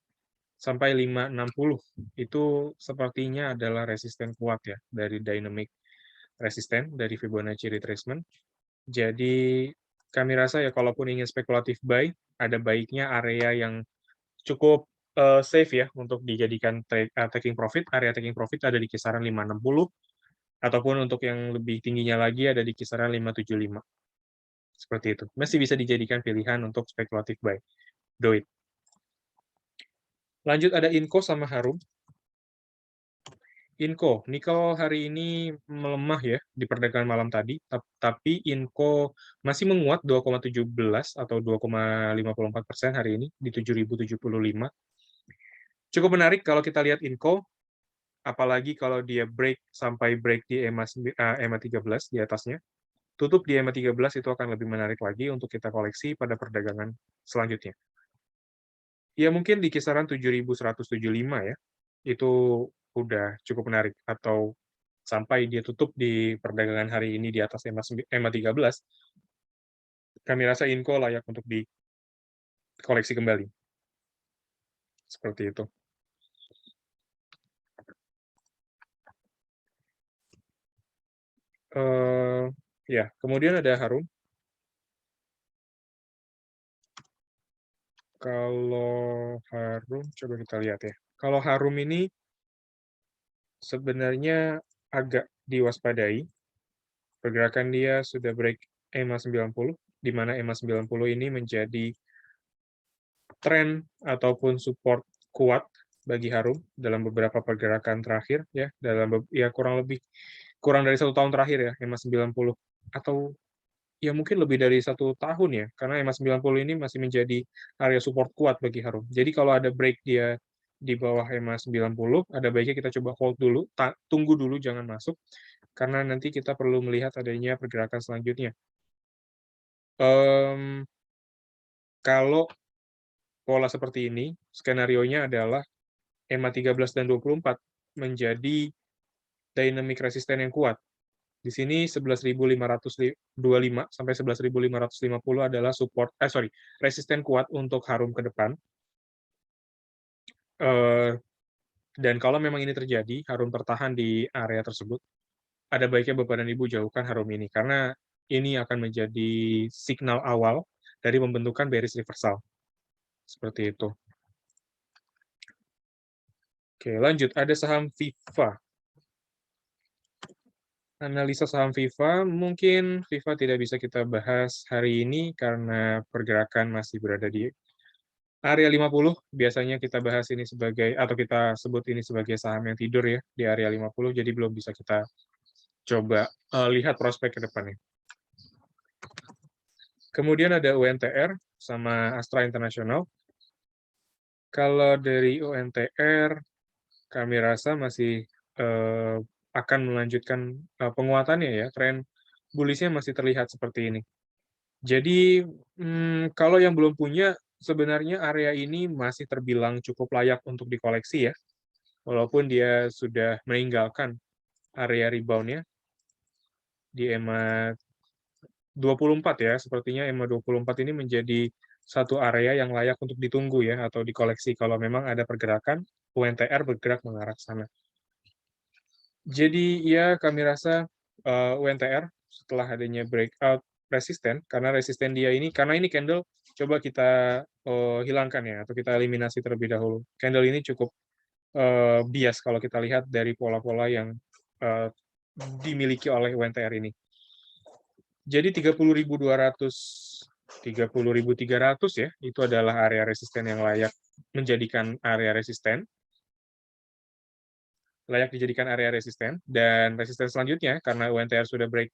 sampai 560 itu sepertinya adalah resisten kuat ya dari dynamic resisten dari Fibonacci retracement. Jadi kami rasa ya kalaupun ingin spekulatif buy, ada baiknya area yang cukup safe ya untuk dijadikan taking profit. Area taking profit ada di kisaran 560 ataupun untuk yang lebih tingginya lagi ada di kisaran 575. Seperti itu. Masih bisa dijadikan pilihan untuk spekulatif buy. DOIT. Lanjut ada Inco sama Harum. Inco, nikel hari ini melemah ya di perdagangan malam tadi, tapi Inco masih menguat 2,17 atau 2,54% hari ini di 7.075. Cukup menarik kalau kita lihat Inco, apalagi kalau dia sampai break di EMA 13 di atasnya. Tutup di EMA 13 itu akan lebih menarik lagi untuk kita koleksi pada perdagangan selanjutnya. Ya mungkin di kisaran 7.175 ya, itu udah cukup menarik, atau sampai dia tutup di perdagangan hari ini di atas EMA 13, kami rasa Inco layak untuk dikoleksi kembali. Seperti itu. Ya, kemudian ada Harum. Kalau Harum, coba kita lihat ya. Kalau Harum ini sebenarnya agak diwaspadai. Pergerakan dia sudah break EMA 90, di mana EMA 90 ini menjadi tren ataupun support kuat bagi Harum dalam beberapa pergerakan terakhir ya, kurang dari 1 tahun terakhir ya, EMA 90, atau ya mungkin lebih dari 1 tahun ya, karena EMA 90 ini masih menjadi area support kuat bagi Harum. Jadi kalau ada break dia di bawah EMA 90, ada baiknya kita coba hold dulu, tunggu dulu jangan masuk, karena nanti kita perlu melihat adanya pergerakan selanjutnya. Kalau pola seperti ini, skenarionya adalah EMA 13 dan 24 menjadi dynamic resisten yang kuat. Di sini 11.525 sampai 11.550 adalah resisten kuat untuk Harum ke depan. Dan kalau memang ini terjadi, Harum tertahan di area tersebut, ada baiknya Bapak dan Ibu jauhkan Harum ini, karena ini akan menjadi signal awal dari pembentukan bearish reversal. Seperti itu. Oke, lanjut. Ada saham FIFA. Analisa saham FIFA, mungkin FIFA tidak bisa kita bahas hari ini karena pergerakan masih berada di area 50. Biasanya kita bahas ini atau kita sebut ini sebagai saham yang tidur ya, di area 50, jadi belum bisa kita coba lihat prospek ke depannya. Kemudian ada UNTR sama Astra International. Kalau dari UNTR, kami rasa masih akan melanjutkan penguatannya ya, tren bullish-nya masih terlihat seperti ini. Jadi kalau yang belum punya, sebenarnya area ini masih terbilang cukup layak untuk dikoleksi ya, walaupun dia sudah meninggalkan area rebound-nya di EMA 24 ya, sepertinya EMA 24 ini menjadi satu area yang layak untuk ditunggu ya, atau dikoleksi kalau memang ada pergerakan UNTR bergerak mengarah ke sana. Jadi ya kami rasa UNTR setelah adanya breakout resisten, karena resisten dia ini, karena ini candle coba kita hilangkan ya, atau kita eliminasi terlebih dahulu. Candle ini cukup bias kalau kita lihat dari pola-pola yang eh, dimiliki oleh UNTR ini. Jadi 30.200, 30.300 ya, itu adalah area resisten yang layak menjadikan area resisten, layak dijadikan area resisten, dan resisten selanjutnya, karena UNTR sudah break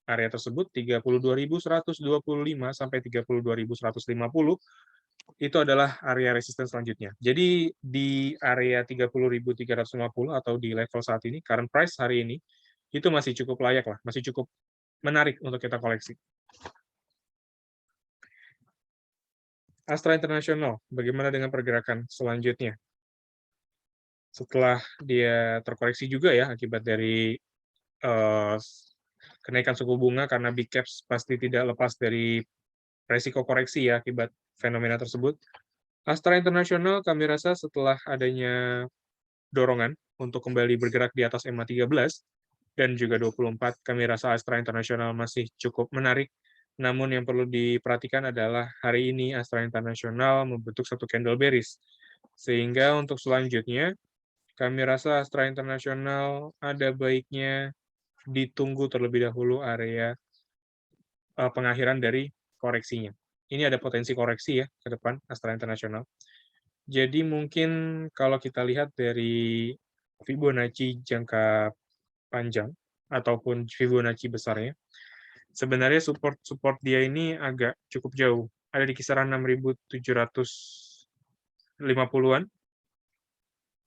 area tersebut, 32.125 sampai 32.150, itu adalah area resisten selanjutnya. Jadi di area 30.350 atau di level saat ini, current price hari ini, itu masih cukup layak lah, masih cukup menarik untuk kita koleksi. Astra International, bagaimana dengan pergerakan selanjutnya? Setelah dia terkoreksi juga ya, akibat dari kenaikan suku bunga, karena big caps pasti tidak lepas dari resiko koreksi ya, akibat fenomena tersebut. Astra International kami rasa setelah adanya dorongan untuk kembali bergerak di atas EMA 13 dan juga 24, kami rasa Astra International masih cukup menarik. Namun yang perlu diperhatikan adalah hari ini Astra International membentuk satu candle bearish. Sehingga untuk selanjutnya, kami rasa Astra International ada baiknya ditunggu terlebih dahulu area pengakhiran dari koreksinya. Ini ada potensi koreksi ya ke depan Astra International. Jadi mungkin kalau kita lihat dari Fibonacci jangka panjang ataupun Fibonacci besarnya, sebenarnya support dia ini agak cukup jauh. Ada di kisaran 6.750-an.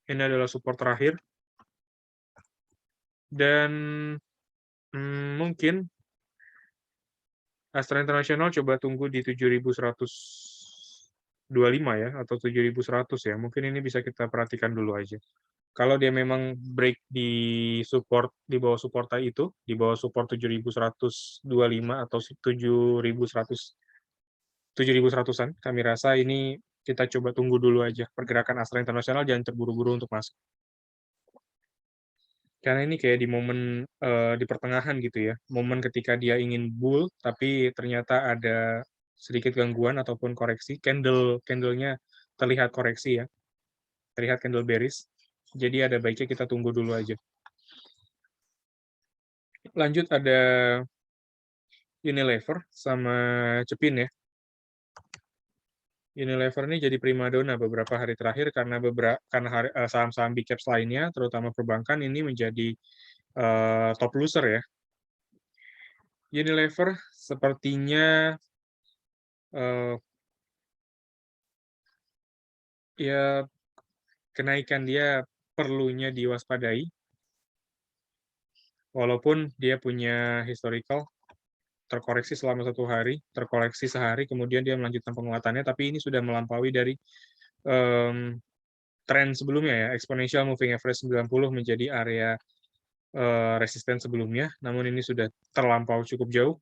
Ini adalah support terakhir. Dan mungkin Astra International coba tunggu di 7.125 ya, atau 7.100 ya. Mungkin ini bisa kita perhatikan dulu aja. Kalau dia memang break di support, di bawah support itu, di bawah support 7.125 atau 7.100-an, kami rasa ini kita coba tunggu dulu aja. Pergerakan Astra International jangan terburu-buru untuk masuk. Karena ini kayak di momen di pertengahan gitu ya, momen ketika dia ingin bull, tapi ternyata ada sedikit gangguan ataupun koreksi, candle-nya terlihat koreksi ya, terlihat candle bearish. Jadi ada baiknya kita tunggu dulu aja. Lanjut ada Unilever sama Cepin ya. Unilever ini jadi primadona beberapa hari terakhir karena saham-saham big caps lainnya, terutama perbankan ini menjadi top loser ya. Unilever sepertinya ya kenaikan dia perlunya diwaspadai, walaupun dia punya historical terkoreksi selama 1 hari, terkoreksi sehari, kemudian dia melanjutkan penguatannya, tapi ini sudah melampaui dari tren sebelumnya ya, exponential moving average 90 menjadi area resisten sebelumnya, namun ini sudah terlampau cukup jauh.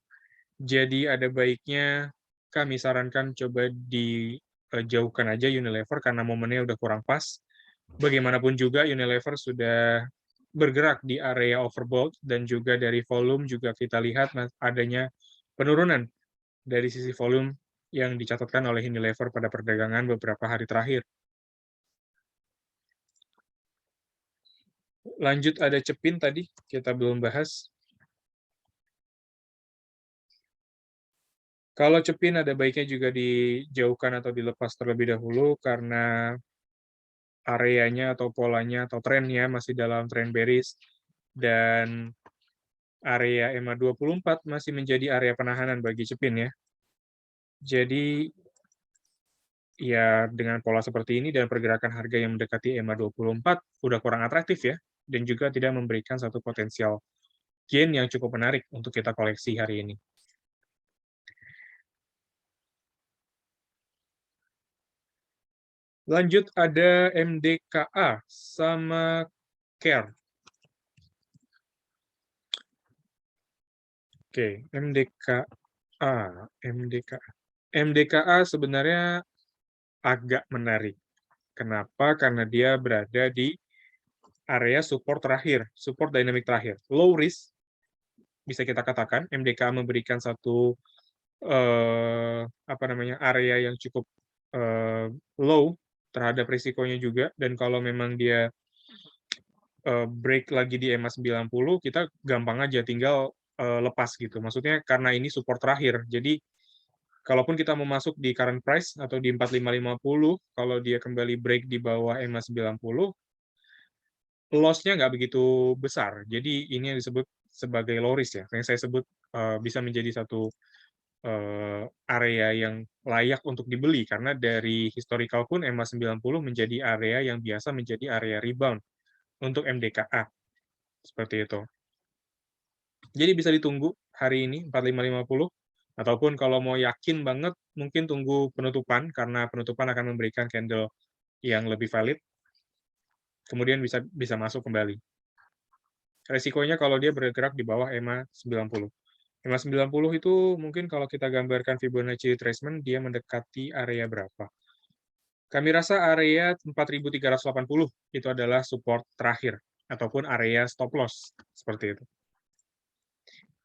Jadi ada baiknya kami sarankan coba dijauhkan aja Unilever karena momennya udah kurang pas. Bagaimanapun juga Unilever sudah bergerak di area overbought dan juga dari volume juga kita lihat adanya penurunan dari sisi volume yang dicatatkan oleh Unilever pada perdagangan beberapa hari terakhir. Lanjut ada Cepin tadi, kita belum bahas. Kalau Cepin ada baiknya juga dijauhkan atau dilepas terlebih dahulu karena areanya atau polanya atau trennya masih dalam tren bearish dan area EMA 24 masih menjadi area penahanan bagi Cepin ya. Jadi ya dengan pola seperti ini dan pergerakan harga yang mendekati EMA 24 udah kurang atraktif ya dan juga tidak memberikan satu potensial gain yang cukup menarik untuk kita koleksi hari ini. Lanjut ada MDKA sama CARE. Oke, MDKA. MDKA sebenarnya agak menarik. Kenapa? Karena dia berada di area support terakhir, support dynamic terakhir. Low risk, bisa kita katakan, MDKA memberikan satu area yang cukup low terhadap risikonya juga, dan kalau memang dia break lagi di EMA 90, kita gampang aja tinggal lepas gitu. Maksudnya karena ini support terakhir, jadi kalaupun kita mau masuk di current price atau di 4550, kalau dia kembali break di bawah EMA 90, loss-nya nggak begitu besar. Jadi ini yang disebut sebagai low risk ya, yang saya sebut bisa menjadi satu area yang layak untuk dibeli, karena dari historical pun EMA 90 menjadi area yang biasa menjadi area rebound untuk MDKA, seperti itu. Jadi bisa ditunggu hari ini 4550, ataupun kalau mau yakin banget mungkin tunggu penutupan, karena penutupan akan memberikan candle yang lebih valid, kemudian bisa masuk kembali. Resikonya kalau dia bergerak di bawah EMA 90. EMA 90 itu mungkin kalau kita gambarkan Fibonacci retracement, dia mendekati area berapa? Kami rasa area 4.380 itu adalah support terakhir, ataupun area stop loss, seperti itu.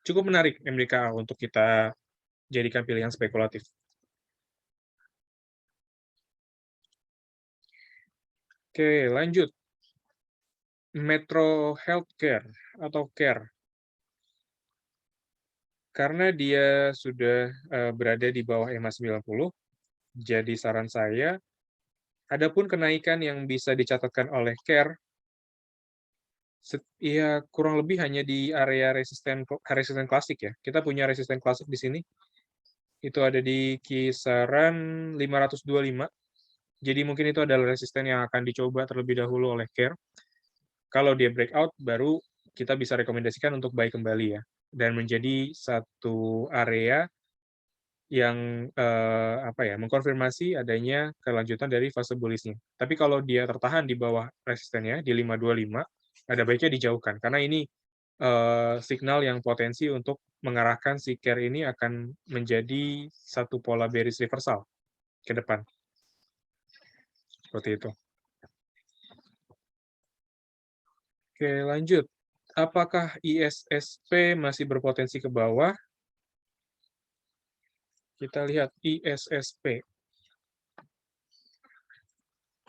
Cukup menarik MDKA untuk kita jadikan pilihan spekulatif. Oke, lanjut. Metro Healthcare atau CARE. Karena dia sudah berada di bawah EMA 90, jadi saran saya, adapun kenaikan yang bisa dicatatkan oleh CARE, ya kurang lebih hanya di area resisten klasik ya. Kita punya resisten klasik di sini, itu ada di kisaran 525. Jadi mungkin itu adalah resisten yang akan dicoba terlebih dahulu oleh CARE. Kalau dia breakout, baru kita bisa rekomendasikan untuk buy kembali ya, dan menjadi satu area yang mengkonfirmasi adanya kelanjutan dari fase bullish-nya. Tapi kalau dia tertahan di bawah resistennya di 525, ada baiknya dijauhkan, karena ini signal yang potensi untuk mengarahkan si CARE ini akan menjadi satu pola bearish reversal ke depan. Seperti itu. Oke, lanjut. Apakah ISSP masih berpotensi ke bawah? Kita lihat ISSP.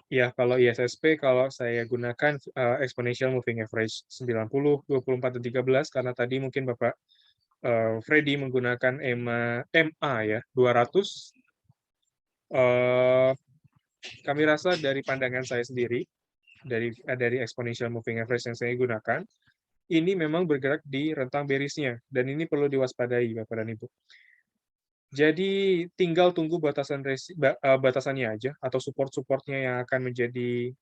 Ya, kalau ISSP, kalau saya gunakan exponential moving average 90, 24, dan 13, karena tadi mungkin Bapak Freddy menggunakan MA ya, 200. Kami rasa dari pandangan saya sendiri, dari exponential moving average yang saya gunakan, ini memang bergerak di rentang bearish-nya, dan ini perlu diwaspadai Bapak dan Ibu. Jadi tinggal tunggu batasannya aja, atau support-supportnya yang akan menjadi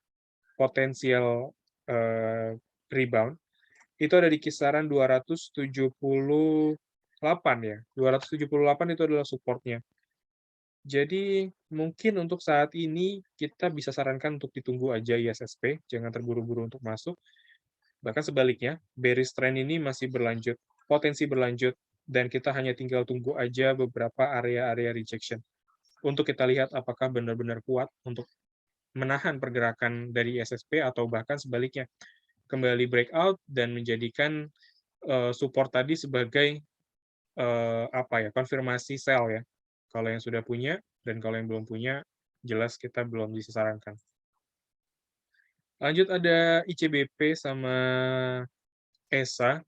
potensial rebound. Itu ada di kisaran 278 ya. 278 itu adalah supportnya. Jadi mungkin untuk saat ini kita bisa sarankan untuk ditunggu aja ISSP, jangan terburu-buru untuk masuk. Bahkan sebaliknya, bearish trend ini masih berlanjut, potensi berlanjut, dan kita hanya tinggal tunggu aja beberapa area-area rejection untuk kita lihat apakah benar-benar kuat untuk menahan pergerakan dari ISSP, atau bahkan sebaliknya kembali breakout dan menjadikan support tadi sebagai konfirmasi sell ya. Kalau yang sudah punya, dan kalau yang belum punya, jelas kita belum bisa sarankan. Lanjut ada ICBP sama ESA.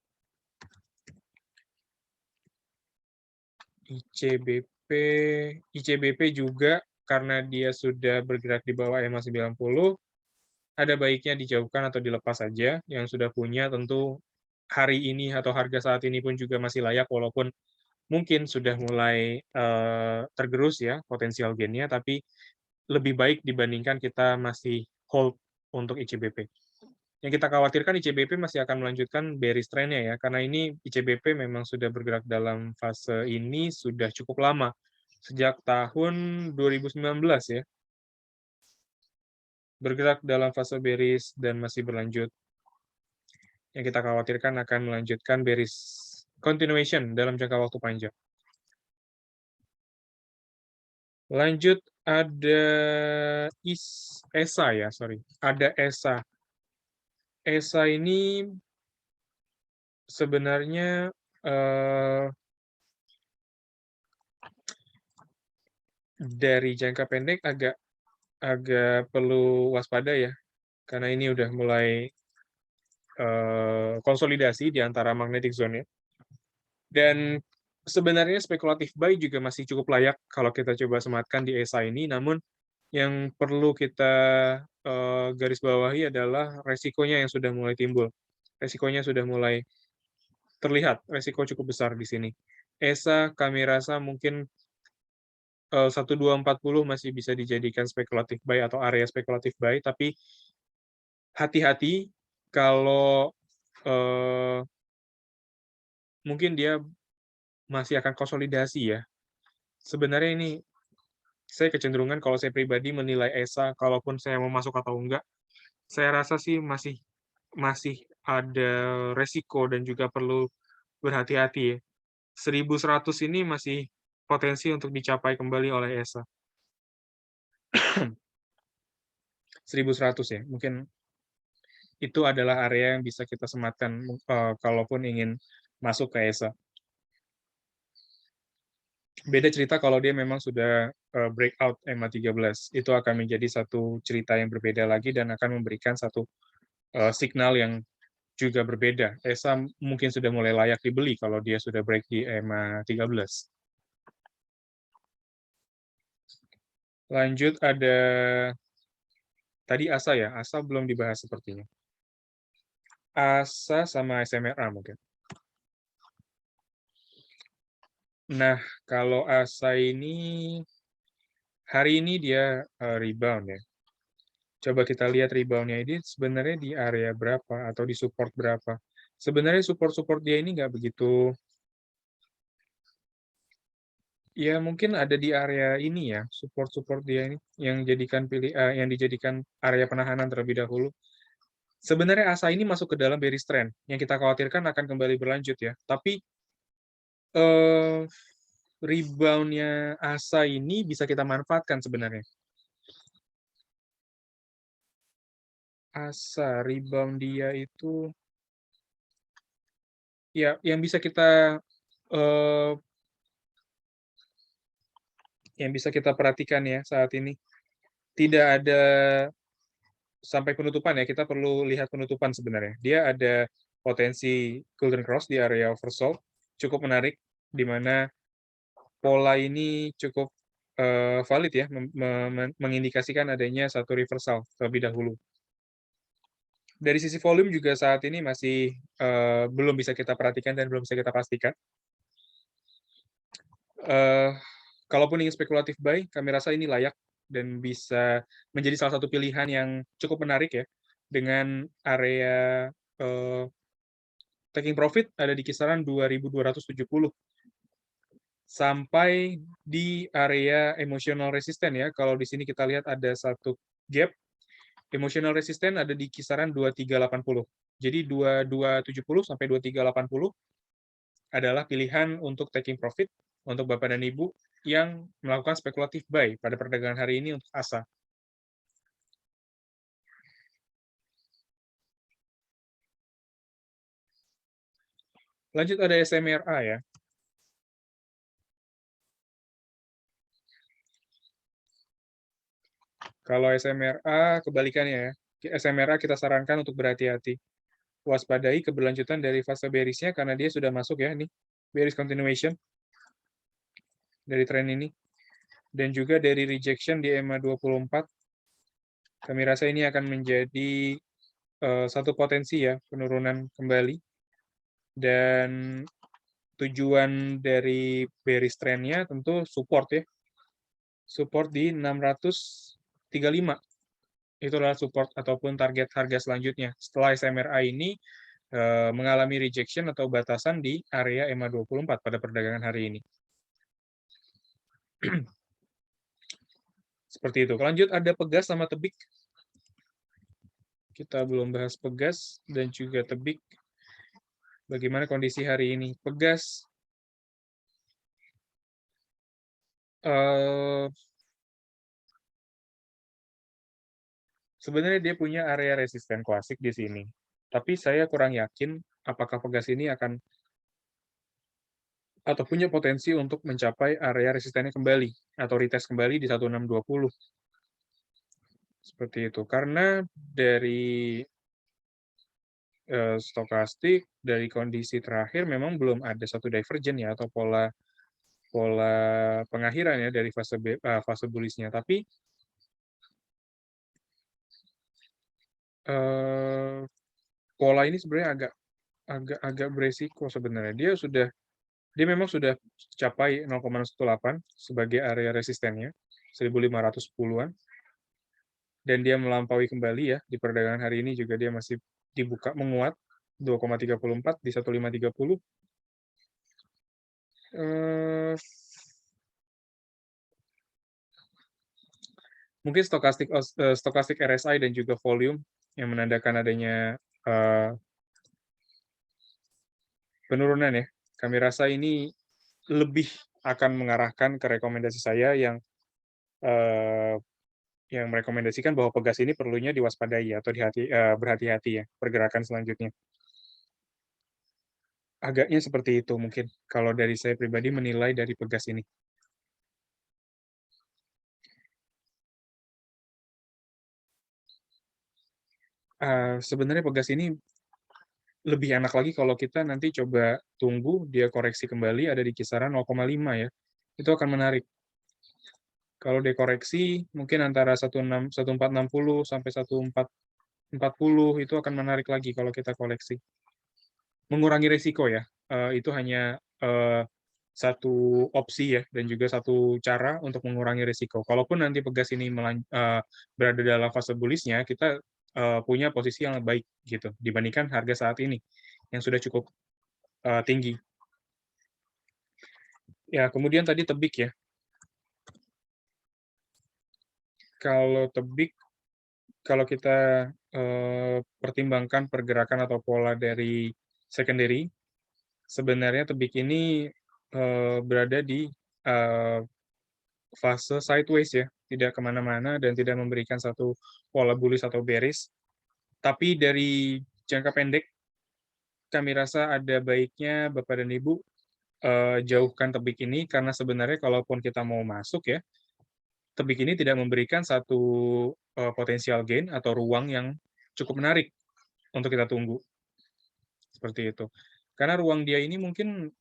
ICBP juga karena dia sudah bergerak di bawah EMA 90, ada baiknya dijauhkan atau dilepas saja. Yang sudah punya tentu hari ini atau harga saat ini pun juga masih layak, walaupun mungkin sudah mulai tergerus ya potensial gain-nya, tapi lebih baik dibandingkan kita masih hold untuk ICBP. Yang kita khawatirkan ICBP masih akan melanjutkan bearish trend-nya ya, karena ini ICBP memang sudah bergerak dalam fase ini sudah cukup lama, sejak tahun 2019 ya. bergerak dalam fase bearish dan masih berlanjut. Yang kita khawatirkan akan melanjutkan bearish continuation dalam jangka waktu panjang. Lanjut ada ESA ya, sorry. Ada ESA. ESA ini sebenarnya dari jangka pendek agak perlu waspada ya, karena ini udah mulai konsolidasi di antara magnetic zone-nya. Dan sebenarnya spekulatif buy juga masih cukup layak kalau kita coba sematkan di ESA ini, namun yang perlu kita garis bawahi adalah resikonya yang sudah mulai timbul. Resikonya sudah mulai terlihat, resiko cukup besar di sini. ESA kami rasa mungkin 1240 masih bisa dijadikan spekulatif buy atau area spekulatif buy, tapi hati-hati kalau mungkin dia masih akan konsolidasi ya. Sebenarnya ini saya kecenderungan kalau saya pribadi menilai ESA, kalaupun saya mau masuk atau enggak, saya rasa sih masih ada resiko dan juga perlu berhati-hati ya. 1100 ini masih potensi untuk dicapai kembali oleh ESA. 1100 ya, mungkin itu adalah area yang bisa kita sematkan kalaupun ingin masuk ke ESA. Beda cerita kalau dia memang sudah breakout MA13. Itu akan menjadi satu cerita yang berbeda lagi dan akan memberikan satu signal yang juga berbeda. ESA mungkin sudah mulai layak dibeli kalau dia sudah break di MA13. Lanjut ada tadi ASA ya, ASA belum dibahas sepertinya. ASA sama SMRA mungkin. Nah, kalau ASA ini hari ini dia rebound ya. Coba kita lihat rebound-nya ini sebenarnya di area berapa atau di support berapa. Sebenarnya support-support dia ini nggak begitu, ya mungkin ada di area ini ya, support-support dia ini yang dijadikan area penahanan terlebih dahulu. Sebenarnya ASA ini masuk ke dalam bearish trend, yang kita khawatirkan akan kembali berlanjut ya. Tapi rebound-nya ASA ini bisa kita manfaatkan sebenarnya. ASA rebound dia itu ya yang bisa kita perhatikan ya saat ini. Tidak ada sampai penutupan ya, kita perlu lihat penutupan sebenarnya. Dia ada potensi golden cross di area oversold, cukup menarik, di mana pola ini cukup valid ya, mengindikasikan adanya satu reversal terlebih dahulu. Dari sisi volume juga saat ini masih belum bisa kita perhatikan dan belum bisa kita pastikan. Kalaupun ingin spekulatif buy, kami rasa ini layak dan bisa menjadi salah satu pilihan yang cukup menarik ya, dengan area taking profit ada di kisaran 2.270 sampai di area emotional resisten ya. Kalau di sini kita lihat ada satu gap, emotional resisten ada di kisaran 2380. Jadi 2270 sampai 2380 adalah pilihan untuk taking profit untuk Bapak dan Ibu yang melakukan spekulatif buy pada perdagangan hari ini untuk ASA. Lanjut ada SMRA ya. Kalau SMRA kebalikannya ya. SMRA kita sarankan untuk berhati-hati. Waspadai keberlanjutan dari fase bearish-nya karena dia sudah masuk ya nih. Bearish continuation dari tren ini. Dan juga dari rejection di EMA24. Kami rasa ini akan menjadi satu potensi ya penurunan kembali. Dan tujuan dari bearish trend-nya tentu support ya. Support di 635. Itu adalah support ataupun target harga selanjutnya. Setelah SMRA ini mengalami rejection atau batasan di area EMA24 pada perdagangan hari ini. Seperti itu. Lanjut ada Pegas sama Tebik. Kita belum bahas Pegas dan juga Tebik. Bagaimana kondisi hari ini? Pegas, eh, sebenarnya dia punya area resisten klasik di sini. Tapi saya kurang yakin apakah Pegas ini akan atau punya potensi untuk mencapai area resistennya kembali atau retest kembali di 1620. Seperti itu. Karena dari stokastik, dari kondisi terakhir memang belum ada satu divergen ya atau pola pola pengakhiran ya dari fase bullish-nya. Tapi pola ini sebenarnya agak beresiko sebenarnya. Dia memang sudah capai 0,18 sebagai area resistennya 1510-an dan dia melampaui kembali ya di perdagangan hari ini juga dia masih dibuka menguat 2,34 di 1530. Eh, mungkin stokastik RSI dan juga volume yang menandakan adanya penurunan ya. Kami rasa ini lebih akan mengarahkan ke rekomendasi saya yang merekomendasikan bahwa Pegas ini perlunya diwaspadai atau berhati-hati ya pergerakan selanjutnya. Agaknya seperti itu mungkin kalau dari saya pribadi menilai dari Pegas ini. Sebenarnya Pegas ini lebih enak lagi kalau kita nanti coba tunggu dia koreksi kembali ada di kisaran 0,5 ya. Itu akan menarik. Kalau dia koreksi mungkin antara 1460 sampai 1440 itu akan menarik lagi kalau kita koleksi. Mengurangi risiko ya. Itu hanya satu opsi ya dan juga satu cara untuk mengurangi risiko. Kalaupun nanti Pegas ini berada dalam fase bullish-nya, kita punya posisi yang lebih baik gitu dibandingkan harga saat ini yang sudah cukup tinggi. Ya, kemudian tadi Tebik ya. Kalau Tebik, kalau kita pertimbangkan pergerakan atau pola dari secondary, sebenarnya Tebik ini berada di fase sideways ya, tidak kemana-mana dan tidak memberikan satu pola bullish atau bearish. Tapi dari jangka pendek, kami rasa ada baiknya Bapak dan Ibu jauhkan Tebik ini karena sebenarnya kalaupun kita mau masuk ya, Tebik ini tidak memberikan satu potensial gain atau ruang yang cukup menarik untuk kita tunggu. Seperti itu. Karena ruang dia ini mungkin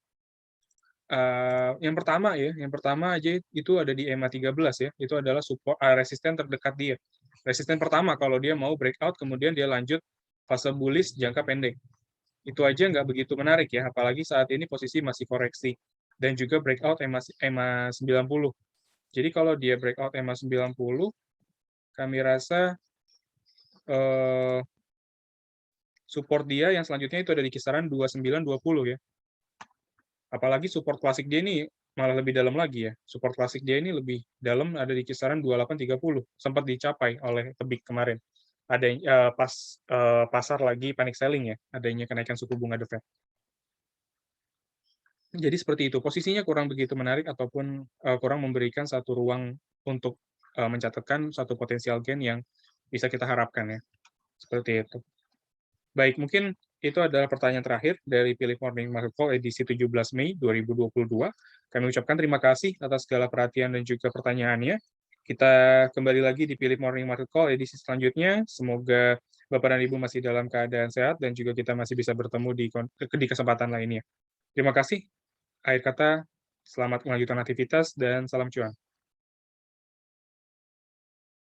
yang pertama aja itu ada di EMA 13 ya, itu adalah support resisten terdekat dia. Resisten pertama kalau dia mau breakout kemudian dia lanjut fase bullish jangka pendek. Itu aja nggak begitu menarik ya, apalagi saat ini posisi masih koreksi dan juga breakout EMA 90. Jadi kalau dia breakout EMA 90, kami rasa support dia yang selanjutnya itu ada di kisaran 2920 ya. Apalagi support klasik dia ini malah lebih dalam lagi ya. Support klasik dia ini lebih dalam ada di kisaran 2830. Sempat dicapai oleh Tebik kemarin. Ada pas pasar lagi panic selling ya, adanya kenaikan suku bunga The Fed. Jadi seperti itu. Posisinya kurang begitu menarik ataupun kurang memberikan satu ruang untuk mencatatkan satu potensial gain yang bisa kita harapkan ya. Seperti itu. Baik, mungkin itu adalah pertanyaan terakhir dari Philip Morning Market Call edisi 17 Mei 2022. Kami ucapkan terima kasih atas segala perhatian dan juga pertanyaannya. Kita kembali lagi di Philip Morning Market Call edisi selanjutnya. Semoga Bapak dan Ibu masih dalam keadaan sehat dan juga kita masih bisa bertemu di kesempatan lainnya. Terima kasih. Akhir kata, selamat melanjutkan aktivitas dan salam cuan.